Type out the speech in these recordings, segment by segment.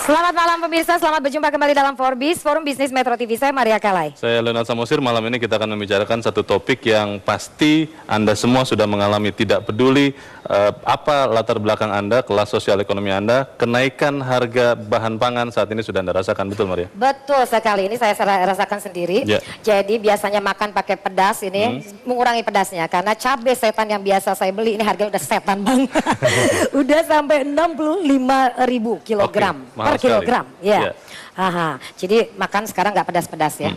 Selamat malam pemirsa, selamat berjumpa kembali dalam Forbis, Forum Bisnis Metro TV. Saya Maria Kalai. Saya Leonard Samosir. Malam ini kita akan membicarakan satu topik yang pasti Anda semua sudah mengalami, tidak peduli apa latar belakang Anda, kelas sosial ekonomi Anda, kenaikan harga bahan pangan saat ini sudah Anda rasakan, betul Maria? Betul sekali, ini saya rasakan sendiri. Ya. Jadi biasanya makan pakai pedas ini mengurangi pedasnya, karena cabai setan yang biasa saya beli ini harganya udah setan banget. Udah sampai 65.000 kilogram per kilogram. Ya. Aha, jadi makan sekarang nggak pedas-pedas ya.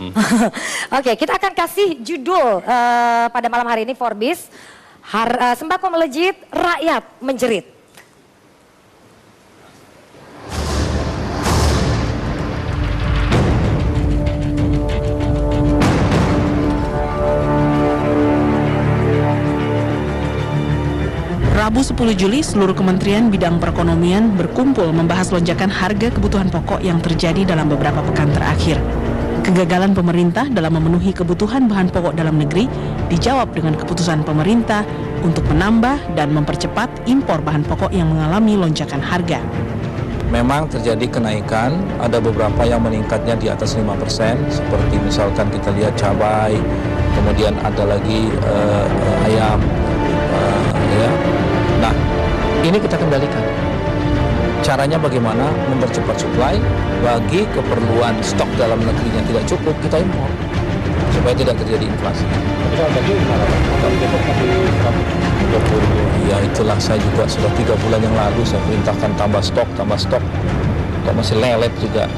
Oke, kita akan kasih judul pada malam hari ini Forbis, sembako melejit, rakyat menjerit. Rabu 10 Juli, seluruh kementerian bidang perekonomian berkumpul membahas lonjakan harga kebutuhan pokok yang terjadi dalam beberapa pekan terakhir. Kegagalan pemerintah dalam memenuhi kebutuhan bahan pokok dalam negeri dijawab dengan keputusan pemerintah untuk menambah dan mempercepat impor bahan pokok yang mengalami lonjakan harga. Memang terjadi kenaikan, ada beberapa yang meningkatnya di atas 5%, seperti misalkan kita lihat cabai, kemudian ada lagi ayam, ya. Nah, ini kita kendalikan. Caranya bagaimana mempercepat supply, bagi keperluan stok dalam negerinya tidak cukup, kita impor supaya tidak terjadi inflasi. Ya itulah, saya juga sudah 3 bulan yang lalu saya perintahkan tambah stok, kok masih lelet juga.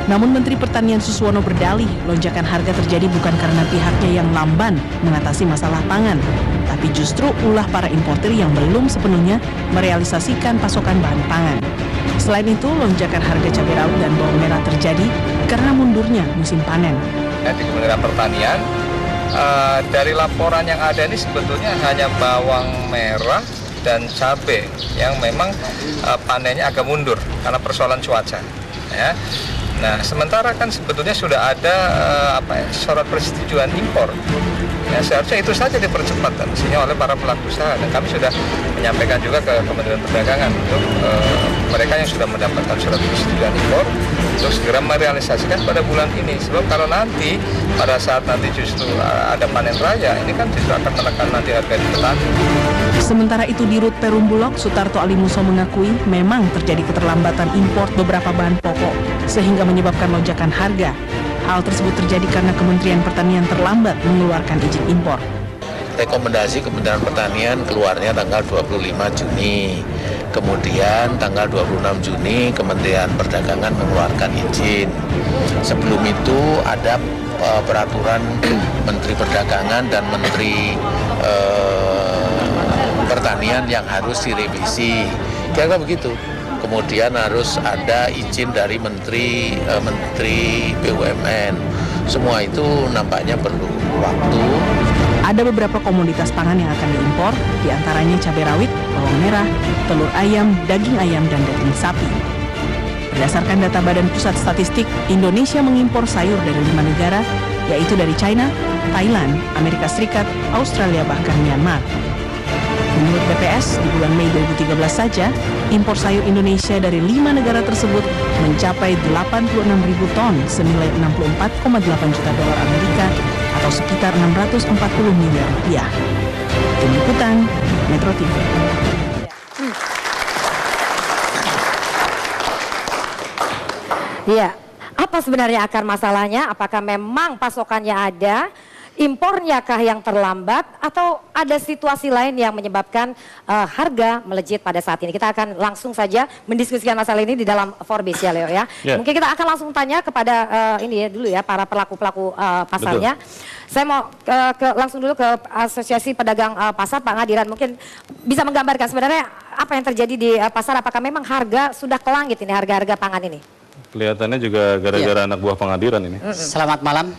Namun Menteri Pertanian Suswono berdalih lonjakan harga terjadi bukan karena pihaknya yang lamban mengatasi masalah pangan, tapi justru ulah para importir yang belum sepenuhnya merealisasikan pasokan bahan pangan. Selain itu, lonjakan harga cabai rawit dan bawang merah terjadi karena mundurnya musim panen. Di Kementerian Pertanian, dari laporan yang ada ini sebetulnya hanya bawang merah dan cabai yang memang panennya agak mundur karena persoalan cuaca. Ya. Nah, sementara kan sebetulnya sudah ada syarat persetujuan impor. Ya, seharusnya itu saja dipercepat mestinya oleh para pelaku usaha, dan kami sudah menyampaikan juga ke Kementerian Perdagangan untuk mereka yang sudah mendapatkan surat persetujuan impor untuk segera merealisasikan pada bulan ini. Sebab kalau nanti pada saat nanti justru ada panen raya, ini kan justru akan menekan nanti harga di petani. Sementara itu di Rut Perum Bulog, Sutarto Alimuso mengakui memang terjadi keterlambatan impor beberapa bahan pokok sehingga menyebabkan lonjakan harga. Hal tersebut terjadi karena Kementerian Pertanian terlambat mengeluarkan izin impor. Rekomendasi Kementerian Pertanian keluarnya tanggal 25 Juni. Kemudian tanggal 26 Juni Kementerian Perdagangan mengeluarkan izin. Sebelum itu ada peraturan Menteri Perdagangan dan Menteri Pertanian yang harus direvisi. Kira-kira begitu. Kemudian harus ada izin dari Menteri BUMN. Semua itu nampaknya perlu waktu. Ada beberapa komoditas pangan yang akan diimpor, diantaranya cabai rawit, bawang merah, telur ayam, daging ayam, dan daging sapi. Berdasarkan data Badan Pusat Statistik, Indonesia mengimpor sayur dari 5 negara, yaitu dari China, Thailand, Amerika Serikat, Australia, bahkan Myanmar. Menurut BPS, di bulan Mei 2013 saja, impor sayur Indonesia dari 5 negara tersebut mencapai 86.000 ton senilai 64,8 juta dolar Amerika atau sekitar 640 miliar rupiah. Tim Liputan, Metro TV. Iya, apa sebenarnya akar masalahnya? Apakah memang pasokannya ada? Impornya kah yang terlambat atau ada situasi lain yang menyebabkan harga melejit pada saat ini? Kita akan langsung saja mendiskusikan masalah ini di dalam Forbis ya Leo ya. Yeah. Mungkin kita akan langsung tanya kepada ini ya dulu ya para pelaku-pelaku pasarnya. Betul. Saya mau langsung dulu ke Asosiasi Pedagang Pasar, Pak Ngadiran, mungkin bisa menggambarkan sebenarnya apa yang terjadi di pasar, apakah memang harga sudah ke langit ini harga-harga pangan ini? Kelihatannya juga gara-gara anak buah Pengadiran ini. Selamat malam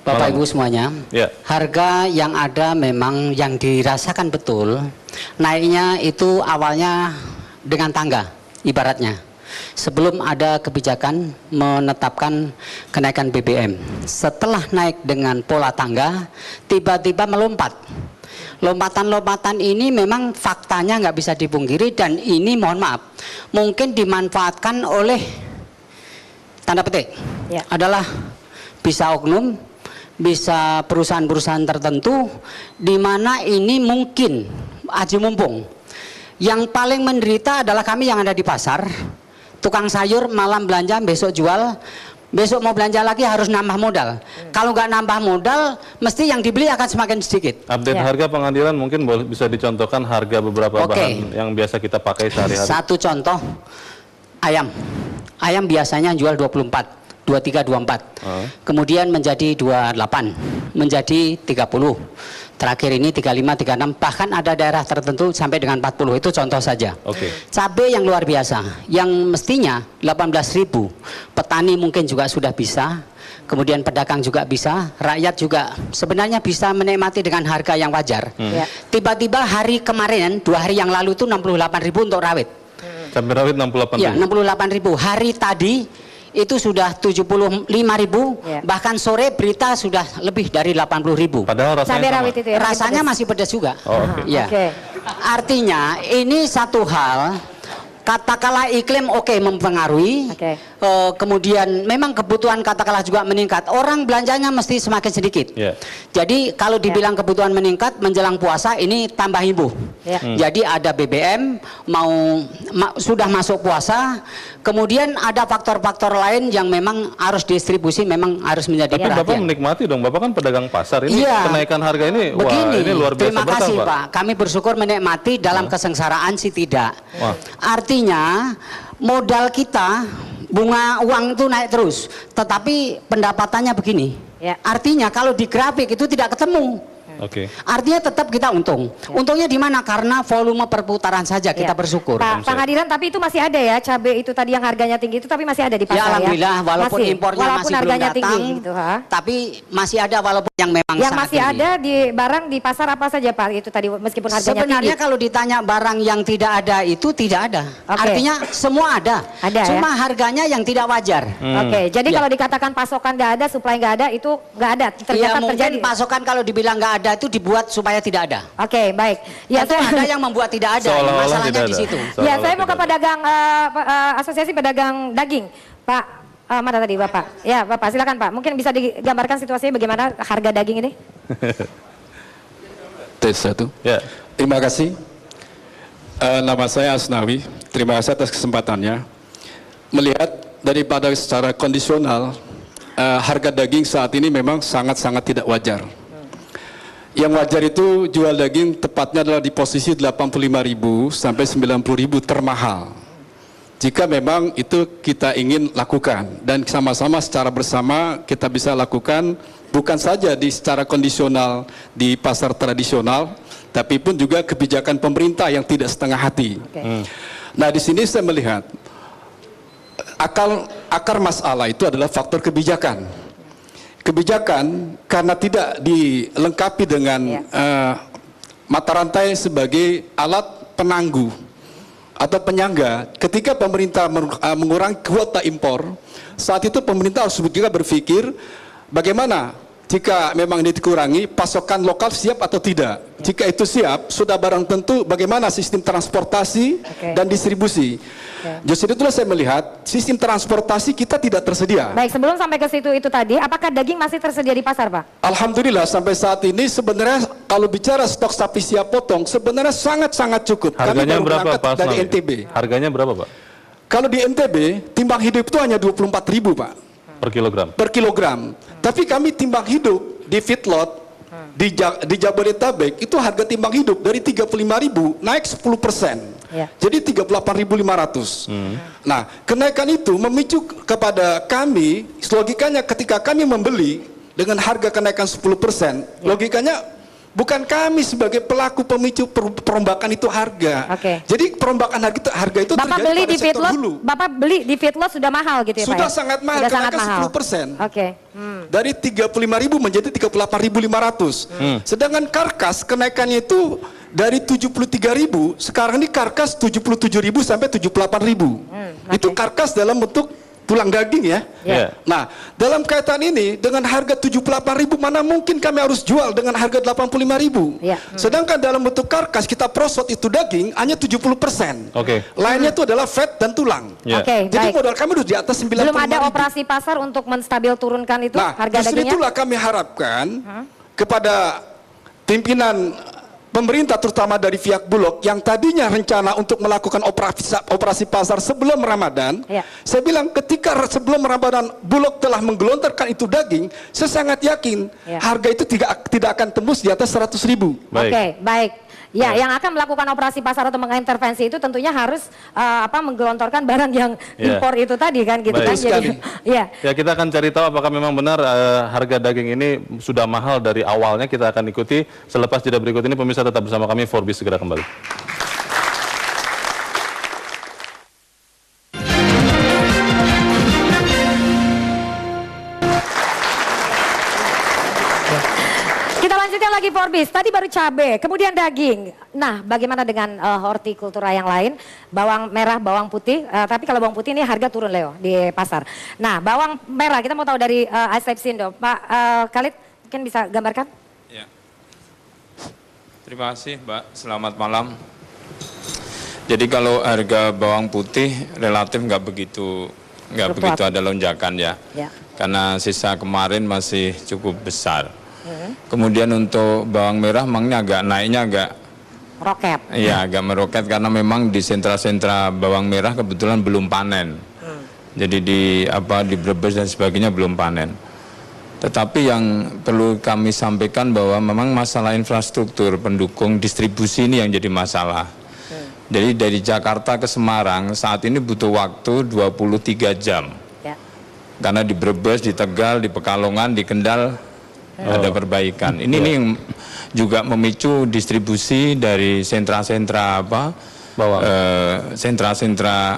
Bapak Ibu semuanya. Ya. Harga yang ada memang yang dirasakan betul, naiknya itu awalnya dengan tangga ibaratnya. Sebelum ada kebijakan menetapkan kenaikan BBM, setelah naik dengan pola tangga, tiba-tiba melompat Lompatan-lompatan ini memang faktanya nggak bisa dipungkiri, dan ini mohon maaf mungkin dimanfaatkan oleh tanda petik adalah bisa oknum, bisa perusahaan-perusahaan tertentu, di mana ini mungkin aji mumpung. Yang paling menderita adalah kami yang ada di pasar, tukang sayur, malam belanja, besok jual. Besok mau belanja lagi harus nambah modal. Kalau nggak nambah modal, mesti yang dibeli akan semakin sedikit. Update harga pengadilan mungkin bisa dicontohkan harga beberapa bahan yang biasa kita pakai sehari-hari. Satu contoh, ayam. Ayam biasanya jual 24, 23, 24. Kemudian menjadi 28, menjadi 30. Terakhir ini 35, 36, bahkan ada daerah tertentu sampai dengan 40. Itu contoh saja. Cabai yang luar biasa, yang mestinya 18.000, petani mungkin juga sudah bisa, kemudian pedagang juga bisa, rakyat juga sebenarnya bisa menikmati dengan harga yang wajar. Tiba-tiba hari kemarin, 2 hari yang lalu itu 68.000 untuk rawit. Cabai rawit 68.000. Iya, 68.000. Hari tadi itu sudah 75.000, bahkan sore berita sudah lebih dari 80.000. Padahal rasanya masih pedas juga. Ya. Artinya ini satu hal, katakanlah iklim mempengaruhi, kemudian memang kebutuhan katakanlah juga meningkat, orang belanjanya mesti semakin sedikit. Jadi kalau dibilang kebutuhan meningkat menjelang puasa ini tambah heboh. Jadi ada BBM sudah masuk puasa, kemudian ada faktor-faktor lain yang memang harus distribusi, memang harus menjadi perhatian. Tapi Bapak menikmati dong, Bapak kan pedagang pasar ini, kenaikan harga ini, begini, wah ini luar biasa. Terima kasih Pak, kami bersyukur menikmati, dalam kesengsaraan sih tidak. Artinya modal kita, bunga uang itu naik terus, tetapi pendapatannya begini. Artinya kalau di grafik itu tidak ketemu. Artinya tetap kita untung. Untungnya di mana? Karena volume perputaran saja kita bersyukur. Pak Pengadilan, tapi itu masih ada ya, cabai itu tadi yang harganya tinggi itu, tapi masih ada di pasar ya? Alhamdulillah, walaupun impornya masih belum datang, tinggi, gitu, tapi masih ada, walaupun yang memang yang masih tinggi. Ada di barang di pasar apa saja Pak? Itu tadi meskipun harganya sebenarnya tinggi. Kalau ditanya barang yang tidak ada itu tidak ada. Artinya semua ada cuma harganya yang tidak wajar. Jadi kalau dikatakan pasokan nggak ada, supply nggak ada, itu nggak ada. Ternyata mungkin terjadi. Pasokan kalau dibilang nggak ada itu dibuat supaya tidak ada. Baik. Ya, ada yang membuat tidak ada. Masalahnya di situ. Ya, saya mau ke pedagang Asosiasi Pedagang Daging, Pak. Mana tadi Bapak? Ya, Bapak silakan Pak. Mungkin bisa digambarkan situasinya bagaimana harga daging ini? Tes 1. Terima kasih. Nama saya Asnawi. Terima kasih atas kesempatannya. Melihat daripada secara kondisional, harga daging saat ini memang sangat-sangat tidak wajar. Yang wajar itu jual daging tepatnya adalah di posisi 85.000 sampai 90.000 termahal. Jika memang itu kita ingin lakukan dan sama-sama secara bersama kita bisa lakukan, bukan saja di secara kondisional di pasar tradisional, tapi pun juga kebijakan pemerintah yang tidak setengah hati. Nah, di sini saya melihat akar masalah itu adalah faktor kebijakan. Kebijakan karena tidak dilengkapi dengan mata rantai sebagai alat penangguh atau penyangga. Ketika pemerintah mengurangi kuota impor, saat itu pemerintah harus juga berpikir bagaimana jika memang ini dikurangi, pasokan lokal siap atau tidak. Jika itu siap, sudah barang tentu bagaimana sistem transportasi dan distribusi. Justru itulah saya melihat sistem transportasi kita tidak tersedia. Baik, sebelum sampai ke situ itu tadi, apakah daging masih tersedia di pasar, Pak? Alhamdulillah sampai saat ini sebenarnya kalau bicara stok sapi siap potong sebenarnya sangat-sangat cukup. Harganya berapa Pak? Dari NTB. Harganya berapa Pak? Kalau di NTB timbang hidup itu hanya 24.000 Pak. Per kilogram? Per kilogram. Tapi kami timbang hidup di feedlot di Jabodetabek itu harga timbang hidup dari 35.000 naik 10%. Jadi 38.500. Nah, kenaikan itu memicu kepada kami, logikanya ketika kami membeli dengan harga kenaikan 10%, logikanya bukan kami sebagai pelaku pemicu perombakan itu harga. Jadi perombakan harga itu Bapak terjadi beli pada di sektor feedlot, hulu. Bapak beli di feedlot sudah mahal gitu ya Sudah Pak? Sangat mahal, sudah sangat mahal. 10%. Dari 35.000 menjadi 38.500. Sedangkan karkas kenaikannya itu dari 73.000, sekarang ini karkas 77.000 sampai 78.000. Itu karkas dalam bentuk tulang daging ya. Iya. Nah, dalam kaitan ini dengan harga 78.000 mana mungkin kami harus jual dengan harga 85.000. Iya. Sedangkan dalam bentuk karkas kita prosot itu daging hanya 70%. Oke. Lainnya itu adalah fat dan tulang. Ya. Oke, Jadi baik. modal kami harus di atas 95.000. Belum ada operasi pasar untuk menstabil turunkan itu Nah, harga justru dagingnya? itulah kami harapkan kepada pimpinan pemerintah terutama dari pihak Bulog yang tadinya rencana untuk melakukan operasi pasar sebelum Ramadan. Ya. Saya bilang ketika sebelum Ramadan Bulog telah menggelontorkan itu daging, saya sangat yakin Ya. harga itu tidak akan tembus di atas 100.000. Baik. Oke, baik. Ya, yang akan melakukan operasi pasar atau mengintervensi itu tentunya harus menggelontorkan barang yang Ya. impor itu tadi kan gitu Baik. kan. Jadi, ya. Ya, kita akan cari tahu apakah memang benar harga daging ini sudah mahal dari awalnya. Kita akan ikuti selepas jeda berikut ini. Pemirsa tetap bersama kami, Forbes segera kembali. Kita lanjutkan lagi Forbes. Tadi baru cabai, kemudian daging. Nah, bagaimana dengan hortikultura yang lain? Bawang merah, bawang putih. Tapi kalau bawang putih ini harga turun Leo di pasar. Nah, bawang merah kita mau tahu dari Asepsindo. Pak Khalid mungkin bisa gambarkan? Ya. Terima kasih Mbak, selamat malam. Jadi kalau harga bawang putih relatif nggak begitu ada lonjakan ya. Ya. Karena sisa kemarin masih cukup besar. Kemudian untuk bawang merah memangnya naiknya agak Roket. iya agak meroket karena memang di sentra-sentra bawang merah kebetulan belum panen. Jadi di Brebes dan sebagainya belum panen. Tetapi yang perlu kami sampaikan bahwa memang masalah infrastruktur pendukung distribusi ini yang jadi masalah. Jadi dari Jakarta ke Semarang saat ini butuh waktu 23 jam. Ya. Karena di Brebes, di Tegal, di Pekalongan, di Kendal ada perbaikan. Ini yang juga memicu distribusi dari sentra-sentra sentra-sentra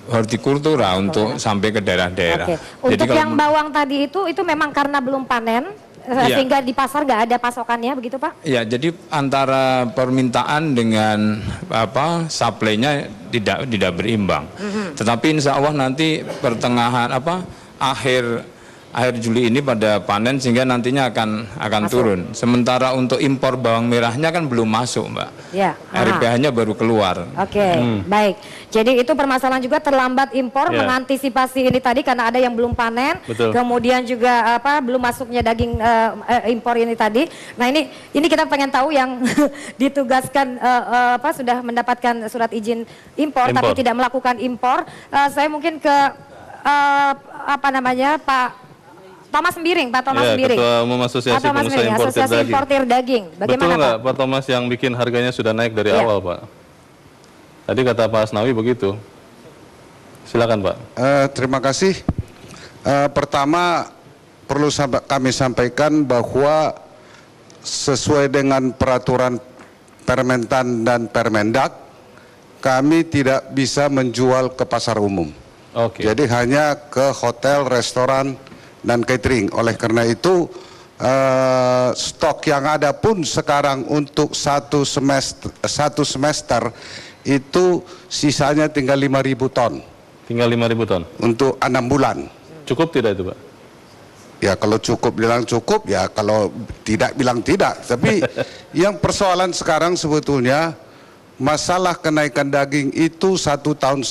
hortikultura untuk sampai ke daerah-daerah. Oke. Untuk yang bawang tadi itu memang karena belum panen sehingga di pasar nggak ada pasokannya begitu Pak? Ya, jadi antara permintaan dengan supply-nya tidak berimbang. Tetapi insya Allah nanti pertengahan akhir Juli ini pada panen sehingga nantinya akan turun. Sementara untuk impor bawang merahnya kan belum masuk, Mbak. Ya. RPH-nya baru keluar. Oke, baik. Jadi itu permasalahan juga terlambat impor mengantisipasi ini tadi karena ada yang belum panen. Betul. Kemudian juga belum masuknya daging impor ini tadi. Nah, ini kita pengen tahu yang ditugaskan sudah mendapatkan surat izin impor tapi tidak melakukan impor. Saya mungkin ke Pak Thomas Sembiring, Pak Thomas Sembiring. Ketua Umum Asosiasi Pengusaha Importir Daging. Bagaimana Betul nggak Pak? Pak Thomas yang bikin harganya sudah naik dari awal Pak? Tadi kata Pak Asnawi begitu. Silakan Pak. Terima kasih. Pertama perlu kami sampaikan bahwa sesuai dengan peraturan Permentan dan Permendak, kami tidak bisa menjual ke pasar umum. Oke. Jadi hanya ke hotel, restoran, dan catering. Oleh karena itu stok yang ada pun sekarang untuk satu semester itu sisanya tinggal 5.000 ton. Tinggal 5.000 ton? Untuk 6 bulan. Cukup tidak itu Pak? Ya kalau cukup bilang cukup, ya kalau tidak bilang tidak. Tapi yang persoalan sekarang sebetulnya masalah kenaikan daging itu 1,5 tahun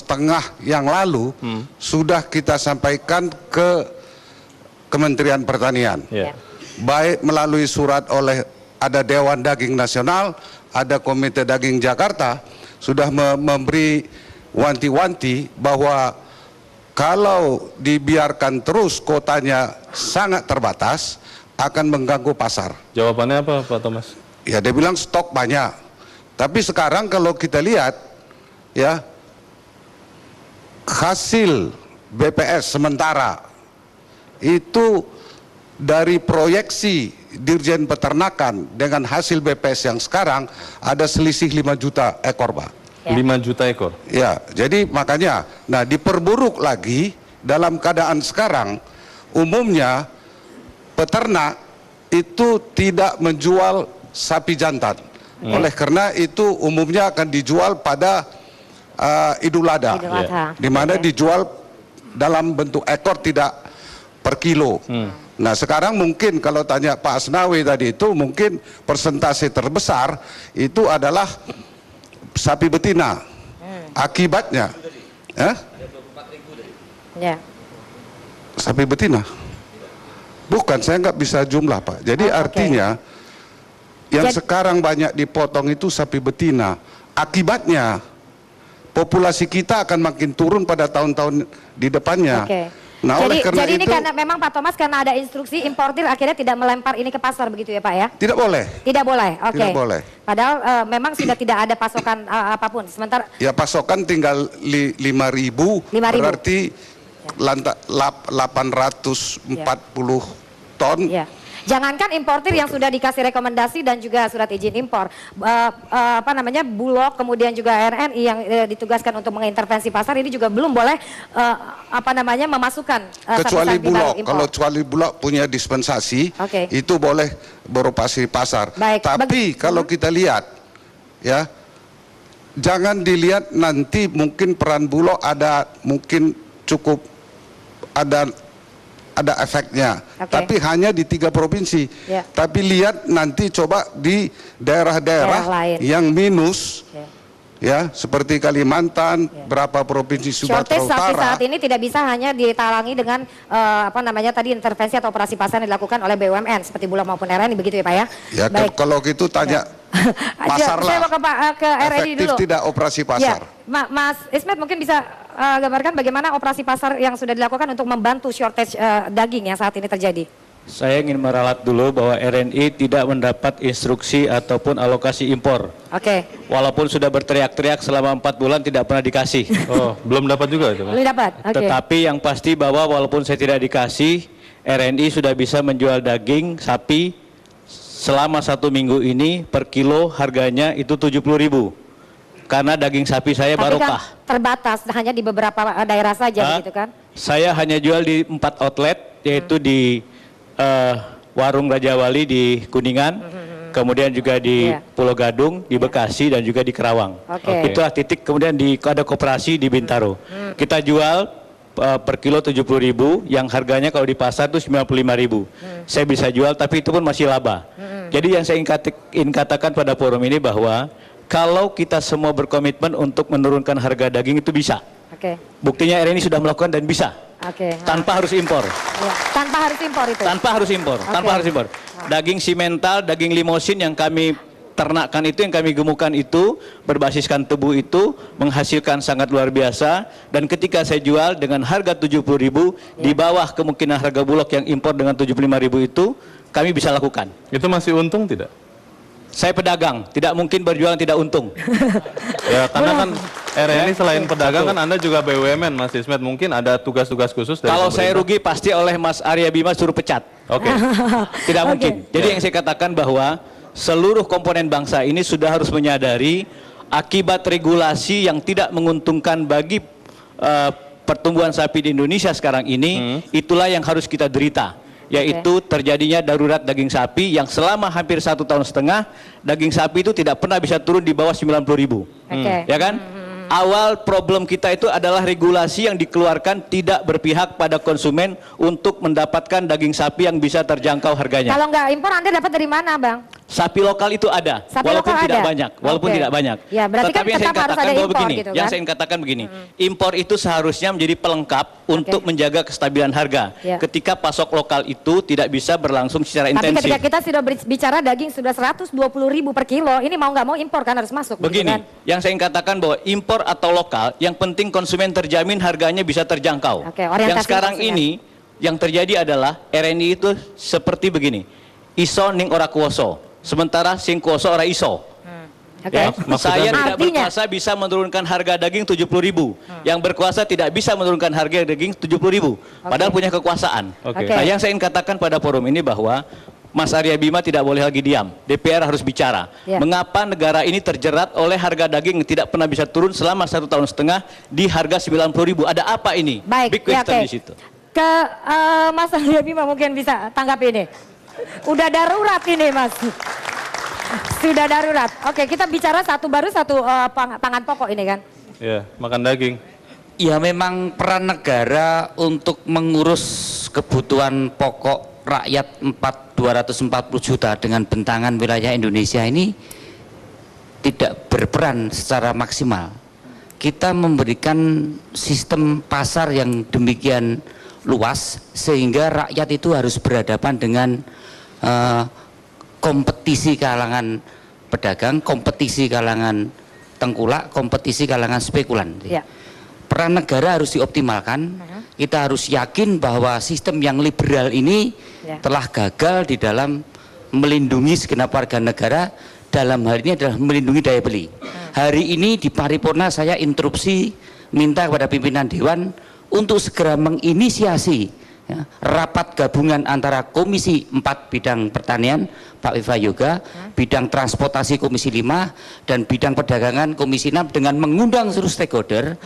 yang lalu sudah kita sampaikan ke Kementerian Pertanian, baik melalui surat ada Dewan Daging Nasional, ada Komite Daging Jakarta, sudah memberi wanti-wanti bahwa kalau dibiarkan terus kotanya sangat terbatas, akan mengganggu pasar. Jawabannya apa Pak Thomas? Ya dia bilang stok banyak, tapi sekarang kalau kita lihat ya hasil BPS sementara itu dari proyeksi Dirjen Peternakan dengan hasil BPS yang sekarang ada selisih 5 juta ekor Pak. 5 juta ekor? Ya, jadi makanya, nah diperburuk lagi dalam keadaan sekarang, umumnya peternak itu tidak menjual sapi jantan. Oleh karena itu umumnya akan dijual pada Idul Adha, di mana dijual dalam bentuk ekor, tidak per kilo. Nah sekarang mungkin kalau tanya Pak Asnawi tadi itu mungkin persentase terbesar itu adalah sapi betina. Akibatnya, Ya. sapi betina. Bukan, saya nggak bisa jumlah Pak. Jadi artinya yang sekarang banyak dipotong itu sapi betina. Akibatnya populasi kita akan makin turun pada tahun-tahun di depannya. Nah, jadi ini karena memang Pak Thomas karena ada instruksi importir akhirnya tidak melempar ini ke pasar begitu ya Pak ya? Tidak boleh. Tidak boleh, oke. Tidak boleh. Padahal memang sudah tidak ada pasokan apapun. Sementara ya pasokan tinggal 5.000, berarti 840 ton. Ya. Jangankan importir yang sudah dikasih rekomendasi dan juga surat izin impor, Bulog kemudian juga RNI yang ditugaskan untuk mengintervensi pasar ini juga belum boleh memasukkan kecuali sapi-sapi baru Bulog. impor. Kalau kecuali Bulog punya dispensasi, itu boleh beroperasi pasar. Tapi kalau kita lihat, ya, jangan dilihat nanti mungkin peran Bulog ada mungkin cukup ada efeknya, tapi hanya di 3 provinsi. Tapi lihat nanti coba di daerah-daerah yang minus, ya seperti Kalimantan, berapa provinsi Sumatera Utara. Saat ini tidak bisa hanya ditalangi dengan intervensi atau operasi pasar yang dilakukan oleh BUMN seperti Bulog maupun RNI begitu ya Pak ya? Ya kalau gitu tanya pasar lah. Saya mau ke RNI dulu. Efektif tidak operasi pasar? Ya, Mas Ismet mungkin bisa gambarkan bagaimana operasi pasar yang sudah dilakukan untuk membantu shortage daging yang saat ini terjadi. Saya ingin meralat dulu bahwa RNI tidak mendapat instruksi ataupun alokasi impor. Walaupun sudah berteriak-teriak selama 4 bulan tidak pernah dikasih. Oh, belum dapat juga itu? Belum dapat. Tetapi yang pasti bahwa walaupun saya tidak dikasih, RNI sudah bisa menjual daging sapi selama 1 minggu ini per kilo harganya itu 70.000. Karena daging sapi saya barokah. Kan terbatas hanya di beberapa daerah saja gitu kan? Saya hanya jual di 4 outlet, yaitu di Warung Raja Wali di Kuningan, kemudian juga di Pulau Gadung, di Bekasi dan juga di Kerawang. Itulah titik. Kemudian ada koperasi di Bintaro. Kita jual per kilo 70.000, yang harganya kalau di pasar itu 95.000. Saya bisa jual, tapi itu pun masih laba. Jadi yang saya ingin katakan pada forum ini bahwa kalau kita semua berkomitmen untuk menurunkan harga daging itu bisa. Buktinya RNI sudah melakukan dan bisa. Tanpa harus impor. Tanpa harus impor itu. Tanpa harus impor. Tanpa harus impor. Daging simental, daging limosin yang kami ternakan itu, yang kami gemukan itu, berbasiskan tebu itu, menghasilkan sangat luar biasa. Dan ketika saya jual dengan harga 70.000, di bawah kemungkinan harga Bulog yang impor dengan 75.000 itu, kami bisa lakukan. Itu masih untung tidak? Saya pedagang, tidak mungkin berjualan tidak untung. Ya, karena kan RNI selain pedagang kan Anda juga BUMN, Mas Ismet. Mungkin ada tugas-tugas khusus dari Kalau saya rugi pasti oleh Mas Arya Bima suruh pecat. Tidak mungkin. Jadi yang saya katakan bahwa seluruh komponen bangsa ini sudah harus menyadari akibat regulasi yang tidak menguntungkan bagi pertumbuhan sapi di Indonesia sekarang ini, itulah yang harus kita derita. Yaitu terjadinya darurat daging sapi yang selama hampir 1,5 tahun daging sapi itu tidak pernah bisa turun di bawah 90.000. Ya kan? Awal problem kita itu adalah regulasi yang dikeluarkan tidak berpihak pada konsumen untuk mendapatkan daging sapi yang bisa terjangkau harganya. Kalau nggak impor Anda dapat dari mana, Bang? Sapi lokal itu ada, walaupun tidak banyak, tidak banyak. Ya, berarti tetapi kan tetap harus ada impor begini, gitu kan? yang saya ingin katakan begini, impor itu seharusnya menjadi pelengkap untuk menjaga kestabilan harga. Ketika pasok lokal itu tidak bisa berlangsung secara intensif. Tapi ketika kita sudah bicara daging sudah 120.000 per kilo, ini mau nggak mau impor kan harus masuk. Begini, gitu kan? yang saya ingin katakan bahwa impor atau lokal, yang penting konsumen terjamin harganya bisa terjangkau. Yang sekarang ini yang terjadi adalah RNI itu seperti begini, iso ning ora kuoso. Sementara sing kuoso ora iso. Saya tidak berkuasa bisa menurunkan harga daging 70.000. Yang berkuasa tidak bisa menurunkan harga daging 70.000. Padahal punya kekuasaan. Nah, yang saya ingin katakan pada forum ini bahwa Mas Arya Bima tidak boleh lagi diam. DPR harus bicara. Mengapa negara ini terjerat oleh harga daging yang tidak pernah bisa turun selama 1,5 tahun di harga 90.000? Ada apa ini? Baik, big question di situ. Ke Mas Arya Bima mungkin bisa tanggapi ini. Udah darurat ini, Mas. Sudah darurat. Oke, kita bicara satu pangan pokok ini kan. Ya, makan daging. Ya memang peran negara untuk mengurus kebutuhan pokok rakyat 240 juta dengan bentangan wilayah Indonesia ini tidak berperan secara maksimal. Kita memberikan sistem pasar yang demikian luas sehingga rakyat itu harus berhadapan dengan kompetisi kalangan pedagang, kompetisi kalangan tengkulak, kompetisi kalangan spekulan. Ya. Peran negara harus dioptimalkan. Kita harus yakin bahwa sistem yang liberal ini telah gagal di dalam melindungi segenap warga negara. Dalam hal ini adalah melindungi daya beli. Hari ini di paripurna saya interupsi minta kepada pimpinan Dewan untuk segera menginisiasi rapat gabungan antara Komisi 4 bidang pertanian Pak Viva Yoga, bidang transportasi Komisi 5 dan bidang perdagangan Komisi 6 dengan mengundang seluruh stakeholder.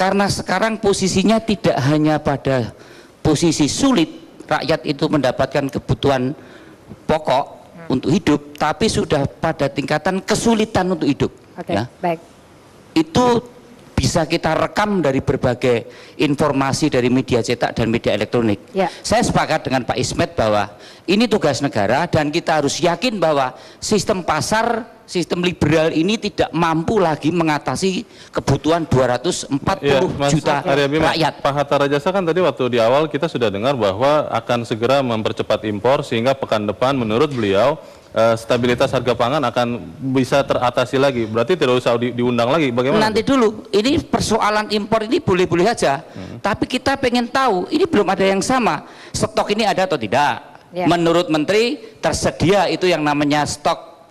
Karena sekarang posisinya tidak hanya pada posisi sulit rakyat itu mendapatkan kebutuhan pokok untuk hidup, tapi sudah pada tingkatan kesulitan untuk hidup. Ya. Baik. Itu bisa kita rekam dari berbagai informasi dari media cetak dan media elektronik. Ya. Saya sepakat dengan Pak Ismet bahwa ini tugas negara dan kita harus yakin bahwa sistem pasar, sistem liberal ini tidak mampu lagi mengatasi kebutuhan 240 juta rakyat. Pak Hatta Rajasa kan tadi waktu di awal kita sudah dengar bahwa akan segera mempercepat impor sehingga pekan depan menurut beliau stabilitas harga pangan akan bisa teratasi lagi. Berarti tidak usah diundang lagi. Bagaimana? Nanti dulu, ini persoalan impor ini boleh-boleh saja. Tapi kita pengen tahu, ini belum ada yang sama. Stok ini ada atau tidak? Ya. Menurut Menteri tersedia itu yang namanya stok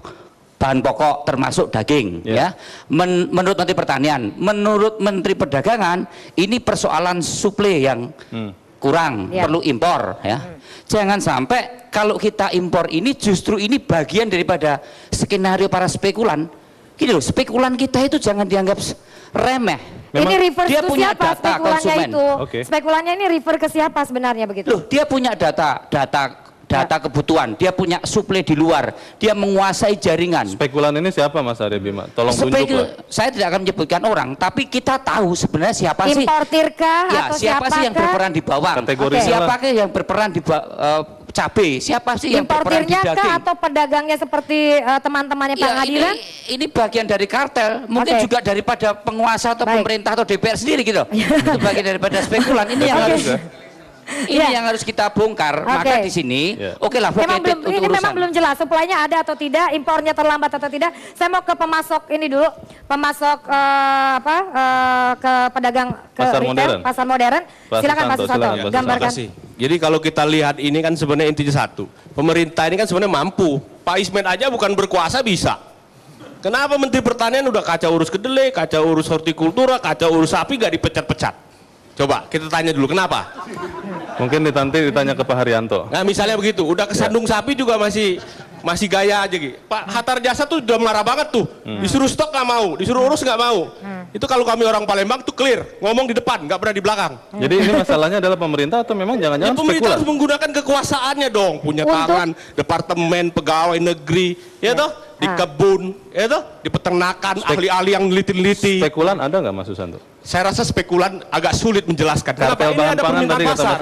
bahan pokok termasuk daging. Ya. Menurut Menteri Pertanian, menurut Menteri Perdagangan, ini persoalan suplai yang kurang, perlu impor. Ya. Jangan sampai kalau kita impor ini justru ini bagian daripada skenario para spekulan. Gini loh, spekulan kita itu jangan dianggap remeh. Memang ini refer dia ke punya siapa data spekulannya konsumen. itu? Spekulannya ini refer ke siapa sebenarnya begitu? Loh, dia punya data kebutuhan, dia punya suplai di luar, dia menguasai jaringan. Spekulan ini siapa Mas Arya Bima? Tolong tunjuk. Saya tidak akan menyebutkan orang, tapi kita tahu sebenarnya siapa sih? Importirkah ya, atau siapa sih yang berperan di bawah? Siapakah yang berperan di cabai? Siapa sih yang berperan di daging? Kah atau pedagangnya seperti teman-temannya Pak Hadiran? Ini bagian dari kartel, mungkin juga daripada penguasa atau pemerintah atau DPR sendiri gitu. Itu bagian daripada spekulan. Ini yang harus yang harus kita bongkar. Maka di sini lah memang belum jelas suplainya ada atau tidak, impornya terlambat atau tidak. Saya mau ke pemasok ini dulu, pemasok ke pedagang ke pasar retail, modern. Pasar modern. Silakan Pak Susanto, gambarkan. Jadi kalau kita lihat ini kan sebenarnya intinya satu, pemerintah ini kan sebenarnya mampu. Pak Ismet aja bukan berkuasa bisa. Kenapa Menteri Pertanian udah kacau urus kedelai, kacau urus hortikultura, kacau urus sapi gak dipecat-pecat? Coba kita tanya dulu kenapa? Mungkin nanti ditanya ke Pak Haryanto. Nah misalnya begitu, udah kesandung sapi juga masih gaya aja gitu. Pak Hatta Rajasa tuh udah marah banget tuh. Disuruh stok nggak mau, disuruh urus nggak mau. Itu kalau kami orang Palembang tuh clear, ngomong di depan, nggak pernah di belakang. Jadi ini masalahnya adalah pemerintah atau memang jangan-jangan pemerintah harus menggunakan kekuasaannya dong, punya tangan, departemen, pegawai negeri, ya toh, di kebun, ya toh, di peternakan, ahli-ahli yang neliti-neliti. Spekulan ada nggak Mas Susanto? Saya rasa spekulan agak sulit menjelaskan. Kenapa ini ada permintaan pasar?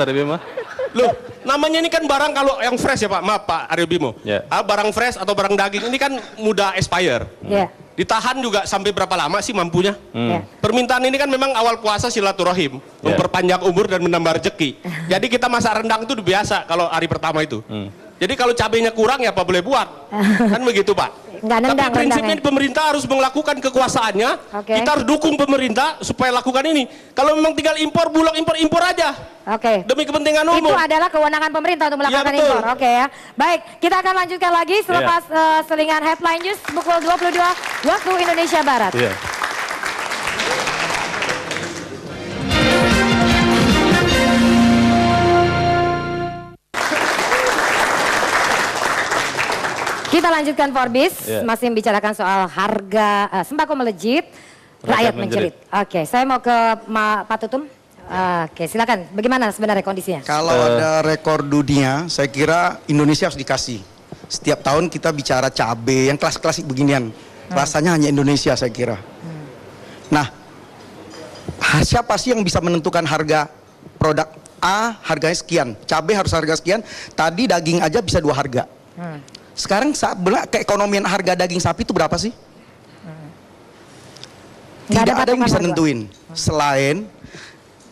Loh, namanya ini kan barang kalau yang fresh ya Pak, maaf Pak Aryo Bimo. Barang fresh atau barang daging ini kan mudah expire. Ditahan juga sampai berapa lama sih mampunya? Permintaan ini kan memang awal puasa silaturahim, memperpanjang umur dan menambah rezeki. Jadi kita masak rendang itu biasa kalau hari pertama itu. Jadi kalau cabenya kurang ya apa boleh buat, kan begitu Pak. Tapi prinsipnya pemerintah harus melakukan kekuasaannya. Kita harus dukung pemerintah supaya lakukan ini. Kalau memang tinggal impor, bulog impor aja. Demi kepentingan umum. Itu adalah kewenangan pemerintah untuk melakukan impor. Ya. Baik, kita akan lanjutkan lagi selepas selingan headline news pukul 22 waktu Indonesia Barat. Kita lanjutkan Forbes, masih membicarakan soal harga sembako melejit, rakyat menjerit. Saya mau ke Pak Tutum. Silakan. Bagaimana sebenarnya kondisinya? Kalau ada rekor dunia, saya kira Indonesia harus dikasih. Setiap tahun kita bicara cabai yang klasik-klasik beginian. Rasanya hanya Indonesia saya kira. Nah, Siapa sih yang bisa menentukan harga produk A harganya sekian, cabai harus harga sekian, tadi daging aja bisa 2 harga. Sekarang keekonomian harga daging sapi itu berapa sih? Tidak ada yang bisa nentuin selain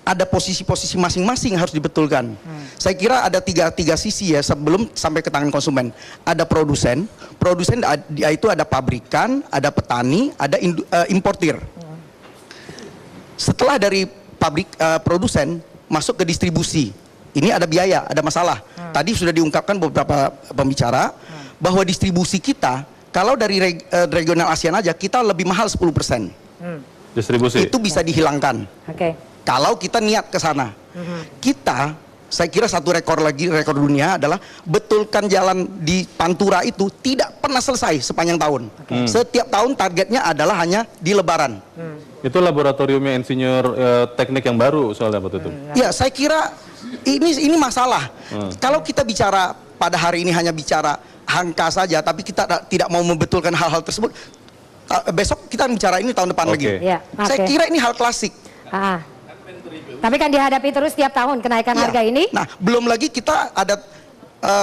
ada posisi-posisi masing-masing harus dibetulkan. Saya kira ada tiga sisi ya sebelum sampai ke tangan konsumen. Ada produsen itu ada pabrikan, ada petani, ada importir. Setelah dari produsen masuk ke distribusi, ini ada biaya, ada masalah. Tadi sudah diungkapkan beberapa pembicara bahwa distribusi kita kalau dari regional ASEAN aja kita lebih mahal 10%. Distribusi itu bisa dihilangkan. Kalau kita niat ke sana. Saya kira satu rekor dunia adalah betulkan jalan di Pantura itu tidak pernah selesai sepanjang tahun. Setiap tahun targetnya adalah hanya di Lebaran. Itu laboratoriumnya insinyur teknik yang baru soalnya Pak Tutum. Ya, saya kira ini masalah. Kalau kita bicara pada hari ini hanya bicara angka saja, tapi kita tidak mau membetulkan hal-hal tersebut. Besok kita bicara ini tahun depan lagi. Saya kira ini hal klasik. Tapi kan dihadapi terus setiap tahun kenaikan harga ini. Nah, belum lagi kita ada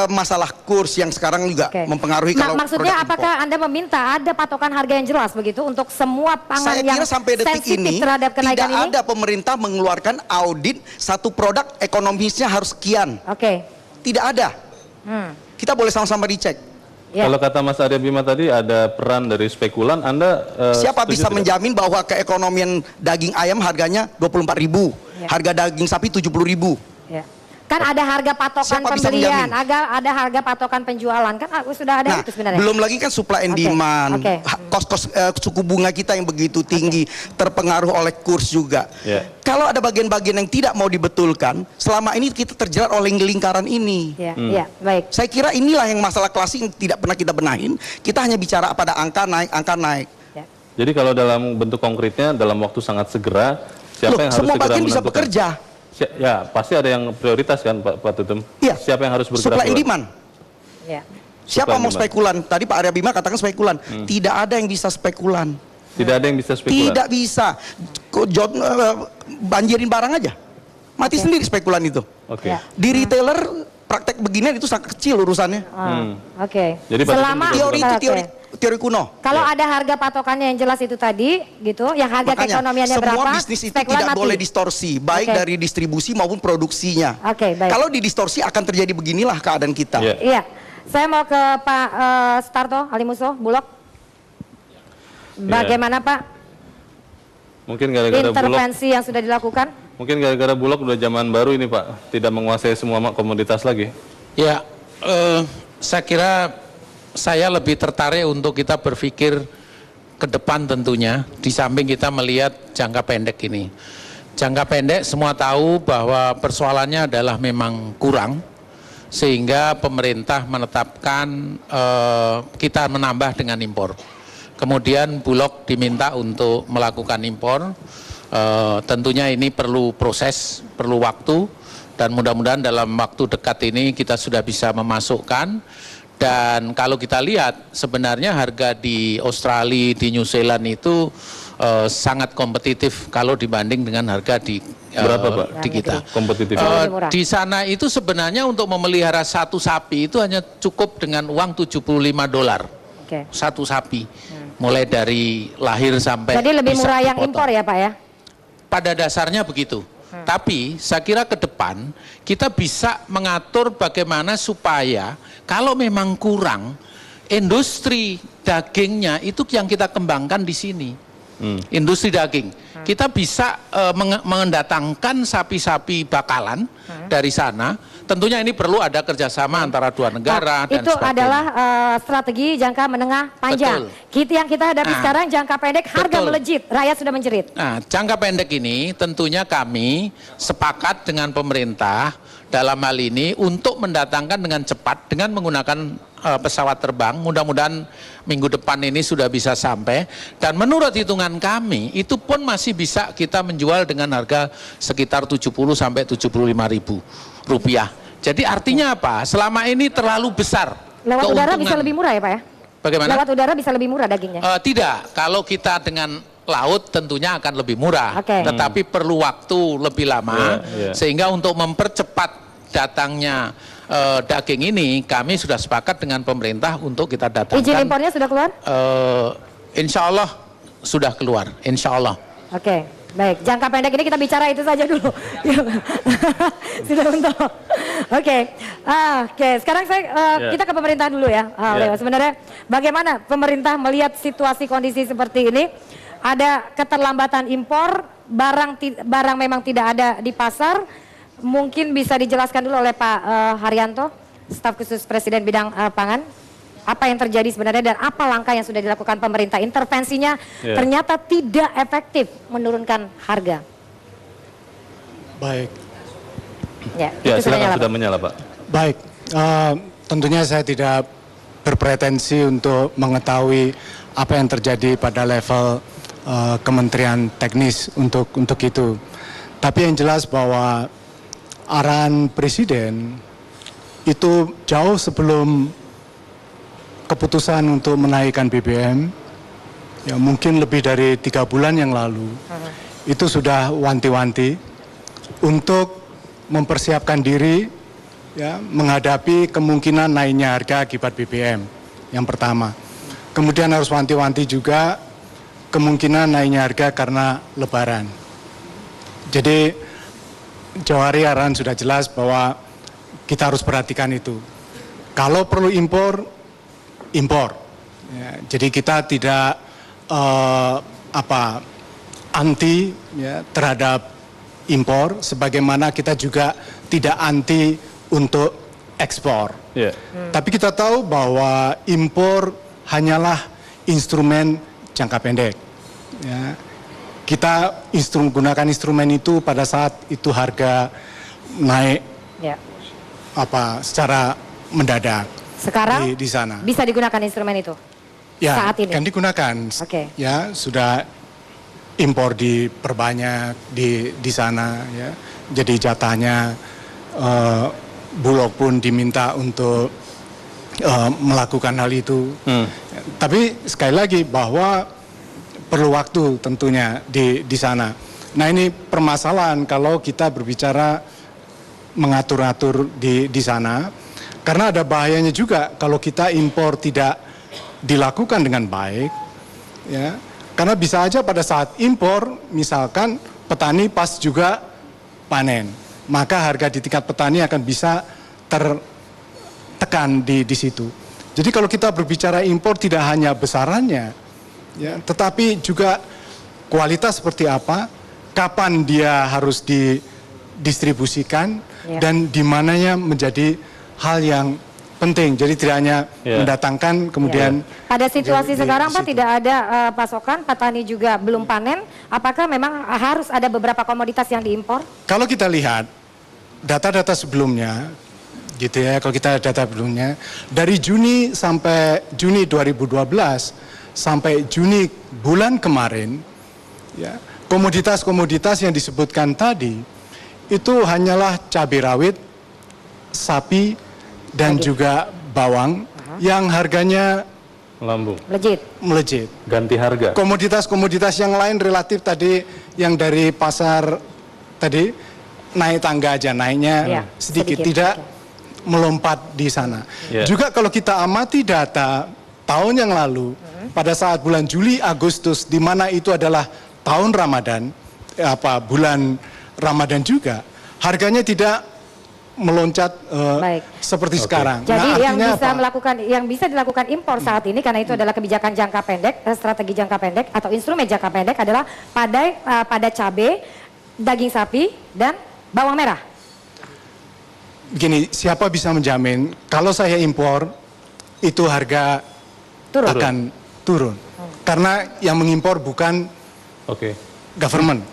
masalah kurs yang sekarang juga mempengaruhi. Nah, maksudnya apakah Anda meminta ada patokan harga yang jelas begitu untuk semua pangan yang sensitif terhadap kenaikan ini? Tidak ada pemerintah mengeluarkan audit satu produk ekonomisnya harus sekian. Tidak ada. Kita boleh sama-sama dicek. Kalau kata Mas Arya Bima tadi ada peran dari spekulan, Anda siapa bisa menjamin bahwa keekonomian daging ayam harganya 24.000, harga daging sapi 70.000? Kan ada harga patokan pembelian, ada harga patokan penjualan, kan sudah ada itu sebenarnya. Belum lagi kan supply and demand, kos-kos suku bunga kita yang begitu tinggi, terpengaruh oleh kurs juga. Kalau ada bagian-bagian yang tidak mau dibetulkan, selama ini kita terjerat oleh lingkaran ini. Baik. Saya kira inilah yang masalah klasik yang tidak pernah kita benahin. Kita hanya bicara pada angka naik. Jadi kalau dalam bentuk konkretnya, dalam waktu sangat segera, siapa yang harus semua segera bagian bisa menentukan? bekerja. Ya, pasti ada yang prioritas kan Pak Tutum. Siapa yang harus bergerak? Supply and demand. Siapa mau spekulan? Tadi Pak Arya Bima katakan spekulan. Tidak ada yang bisa spekulan. Tidak ada yang bisa spekulan. Tidak bisa. Banjirin barang aja. Mati sendiri spekulan itu. Di retailer praktek beginian itu sangat kecil urusannya. Jadi selama teori itu teori kuno. Kalau ada harga patokannya yang jelas itu tadi, gitu, yang harga keekonomiannya berapa? Semua bisnis itu tidak boleh distorsi, baik dari distribusi maupun produksinya. Kalau didistorsi akan terjadi beginilah keadaan kita. Iya, saya mau ke Pak Sutarto Halimuso, Bulog. Bagaimana Pak? Mungkin gara-gara intervensi yang sudah dilakukan? Mungkin gara-gara Bulog udah zaman baru ini Pak, tidak menguasai semua komoditas lagi. Ya, saya kira saya lebih tertarik untuk kita berpikir ke depan tentunya, di samping kita melihat jangka pendek ini. Jangka pendek semua tahu bahwa persoalannya adalah memang kurang, sehingga pemerintah menetapkan kita menambah dengan impor. Kemudian Bulog diminta untuk melakukan impor, tentunya ini perlu proses, perlu waktu, dan mudah-mudahan dalam waktu dekat ini kita sudah bisa memasukkan. Dan kalau kita lihat sebenarnya harga di Australia, di New Zealand itu sangat kompetitif kalau dibanding dengan harga di berapa Pak? Di kita. Kompetitif. Di sana itu sebenarnya untuk memelihara satu sapi itu hanya cukup dengan uang $75. Satu sapi. Mulai dari lahir sampai. Jadi lebih murah yang impor ya Pak ya? Pada dasarnya begitu. Tapi saya kira ke depan kita bisa mengatur bagaimana supaya kalau memang kurang, industri dagingnya itu yang kita kembangkan di sini. Industri daging. Kita bisa mendatangkan sapi-sapi bakalan dari sana. Tentunya ini perlu ada kerjasama antara dua negara dan itu sebagainya. adalah strategi jangka menengah panjang. Yang kita hadapi sekarang jangka pendek, harga melejit, rakyat sudah menjerit. Nah, jangka pendek ini tentunya kami sepakat dengan pemerintah dalam hal ini untuk mendatangkan dengan cepat dengan menggunakan pesawat terbang. Mudah-mudahan minggu depan ini sudah bisa sampai. Dan menurut hitungan kami itu pun masih bisa kita menjual dengan harga sekitar 70 sampai 75 ribu rupiah. Jadi artinya apa? Selama ini terlalu besar. Lewat udara bisa lebih murah ya Pak ya? Bagaimana? Lewat udara bisa lebih murah dagingnya? Tidak. Kalau kita dengan laut tentunya akan lebih murah, tetapi perlu waktu lebih lama, sehingga untuk mempercepat datangnya daging ini, kami sudah sepakat dengan pemerintah untuk kita datangkan. Izin impornya sudah keluar? Insya Allah sudah keluar, insya Allah. Oke, baik. Jangka pendek ini kita bicara itu saja dulu. Sudah untuk. Oke, sekarang kita ke pemerintah dulu ya, Leo. Sebenarnya bagaimana pemerintah melihat situasi kondisi seperti ini? Ada keterlambatan impor, barang memang tidak ada di pasar. Mungkin bisa dijelaskan dulu oleh Pak Haryanto, staf khusus Presiden bidang pangan. Apa yang terjadi sebenarnya dan apa langkah yang sudah dilakukan pemerintah? Intervensinya ternyata tidak efektif menurunkan harga. Baik. Ya, silakan sudah menyala, Pak. Baik, tentunya saya tidak berpretensi untuk mengetahui apa yang terjadi pada level kementerian teknis untuk itu. Tapi yang jelas bahwa arahan Presiden itu jauh sebelum keputusan untuk menaikkan BBM, ya mungkin lebih dari 3 bulan yang lalu, itu sudah wanti-wanti untuk mempersiapkan diri ya menghadapi kemungkinan naiknya harga akibat BBM yang pertama. Kemudian harus wanti-wanti juga kemungkinan naiknya harga karena Lebaran. Jadi jauh hari arahan sudah jelas bahwa kita harus perhatikan itu. Kalau perlu impor, impor. Ya, jadi kita tidak anti ya, terhadap impor, sebagaimana kita juga tidak anti untuk ekspor. Tapi kita tahu bahwa impor hanyalah instrumen jangka pendek. Ya. Kita gunakan instrumen itu pada saat itu harga naik secara mendadak. Sekarang di sana bisa digunakan instrumen itu ya, saat ini? Kan digunakan. Ya sudah impor diperbanyak di sana ya. Jadi jatahnya Bulog pun diminta untuk melakukan hal itu. Tapi sekali lagi bahwa perlu waktu tentunya di sana. Nah ini permasalahan kalau kita berbicara mengatur-atur di sana, karena ada bahayanya juga kalau kita impor tidak dilakukan dengan baik, ya. Karena bisa aja pada saat impor, misalkan petani pas juga panen, maka harga di tingkat petani akan bisa tertekan di situ. Jadi kalau kita berbicara impor tidak hanya besarannya, ya, tetapi juga kualitas seperti apa, kapan dia harus didistribusikan, dan di mananya menjadi hal yang penting. Jadi tidak hanya mendatangkan kemudian. Pada situasi sekarang Pak tidak ada pasokan, petani juga belum panen. Apakah memang harus ada beberapa komoditas yang diimpor? Kalau kita lihat data-data sebelumnya, gitu ya. Kalau kita data sebelumnya dari Juni sampai Juni 2012 sampai Juni bulan kemarin, ya, komoditas-komoditas yang disebutkan tadi itu hanyalah cabai rawit, sapi, dan juga bawang yang harganya melejit. Ganti harga. Komoditas-komoditas yang lain relatif tadi yang dari pasar tadi naik tangga aja, naiknya sedikit, tidak melompat di sana. Juga kalau kita amati data tahun yang lalu, pada saat bulan Juli, Agustus, di mana itu adalah tahun Ramadan, bulan Ramadan juga, harganya tidak meloncat seperti sekarang. Jadi yang bisa dilakukan impor saat ini, karena itu adalah kebijakan jangka pendek, strategi jangka pendek atau instrumen jangka pendek adalah pada cabai, daging sapi, dan bawang merah. Begini, siapa bisa menjamin kalau saya impor itu harga akan turun? Karena yang mengimpor bukan government.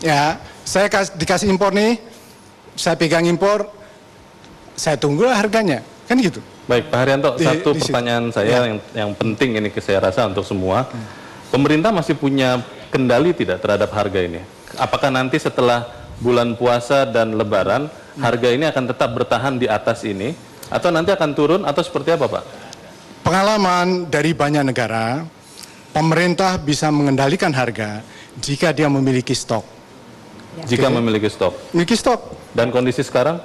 Ya, saya dikasih impor nih, saya pegang impor, saya tunggulah harganya, kan gitu. Baik, Pak Haryanto, satu pertanyaan saya yang penting ini saya rasa untuk semua. Pemerintah masih punya kendali tidak terhadap harga ini? Apakah nanti setelah bulan puasa dan Lebaran, harga ini akan tetap bertahan di atas ini, atau nanti akan turun, atau seperti apa, Pak? Pengalaman dari banyak negara, pemerintah bisa mengendalikan harga jika dia memiliki stok. Jika memiliki stok. Memiliki stok. Dan kondisi sekarang?